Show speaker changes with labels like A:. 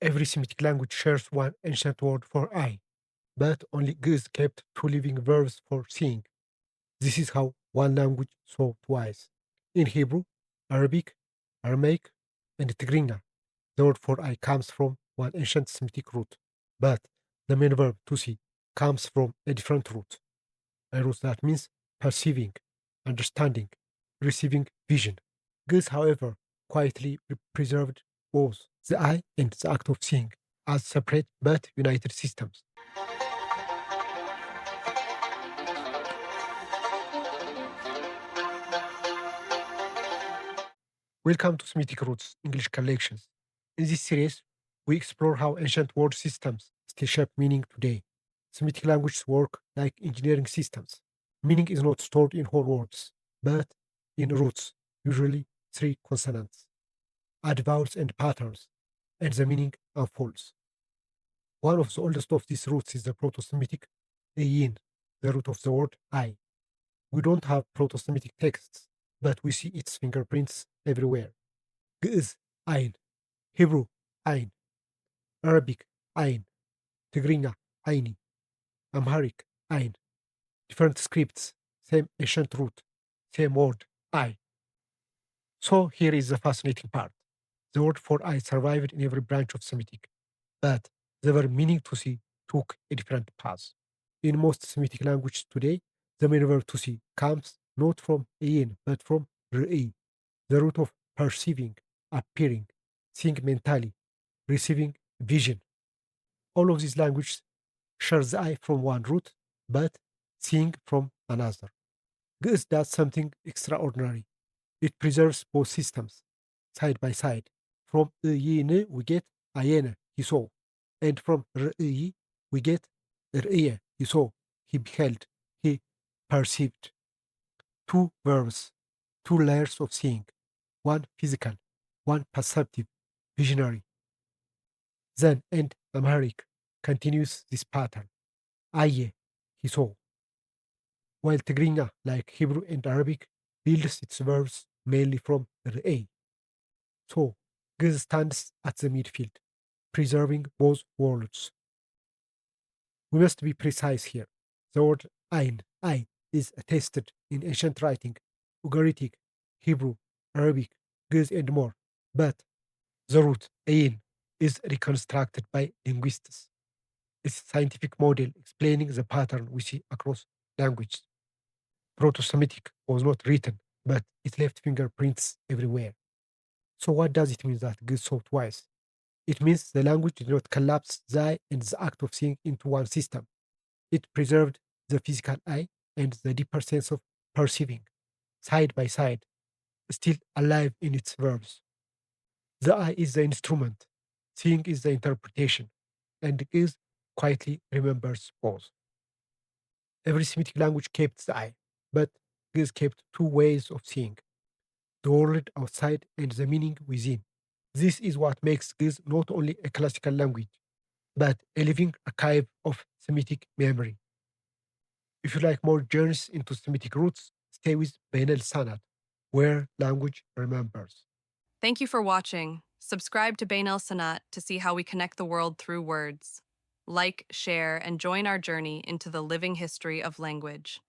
A: Every Semitic language shares one ancient word for eye, but only Geʻez kept two living verbs for seeing. This is how one language saw twice. In Hebrew, Arabic, Aramaic, and Tigrinya, the word for eye comes from one ancient Semitic root, but the main verb to see comes from a different root, a root that means perceiving, understanding, receiving vision. Ge'ez, however, quietly preserved both the eye and the act of seeing as separate but united systems. Welcome to Semitic Roots English Collections. In this series, we explore how ancient word systems still shape meaning today. Semitic languages work like engineering systems. Meaning is not stored in whole words, but in roots, usually three consonants. Add vowels and patterns, and the meaning unfolds. One of the oldest of these roots is the Proto-Semitic Ayene, the root of the word I. We don't have Proto-Semitic texts, but we see its fingerprints everywhere. Ge'ez, Ayin, Hebrew, Ayin, Arabic, Ayin, Tigrinya, Ayni, Amharic, Ayin. Different scripts, same ancient root, same word, I. So here is the fascinating part. The word for I survived in every branch of Semitic, but the verb meaning to see took a different path. In most Semitic languages today, the main verb to see comes not from ayin but from re'ei, the root of perceiving, appearing, seeing mentally, receiving vision. All of these languages share the eye from one root, but seeing from another. Ge'ez does something extraordinary. It preserves both systems side by side. From Ayene we get Ayene, he saw, and from Reeye we get Reeye, he saw, he beheld, he perceived. Two verbs, two layers of seeing, one physical, one perceptive, visionary. Then and Amharic continues this pattern. Aye, he saw. While Tigrinya, like Hebrew and Arabic, builds its verbs mainly from Re'ay. So, Ge'ez stands at the midfield, preserving both worlds. We must be precise here. The word Ain, I, is attested in ancient writing, Ugaritic, Hebrew, Arabic, Ge'ez, and more. But the root, Ain, is reconstructed by linguists. It's a scientific model explaining the pattern we see across languages. Proto Semitic was not written, but it left fingerprints everywhere. So, what does it mean that Ge'ez saw twice? It means the language did not collapse the eye and the act of seeing into one system. It preserved the physical eye and the deeper sense of perceiving, side by side, still alive in its verbs. The eye is the instrument, seeing is the interpretation, and Ge'ez quietly remembers both. Every Semitic language kept the eye, but Ge'ez kept two ways of seeing, the world outside and the meaning within. This is what makes Ge'ez not only a classical language, but a living archive of Semitic memory. If you like more journeys into Semitic roots, stay with Beyine Lisanat, where language remembers.
B: Thank you for watching. Subscribe to Beyine Sanat to see how we connect the world through words. Like, share, and join our journey into the living history of language.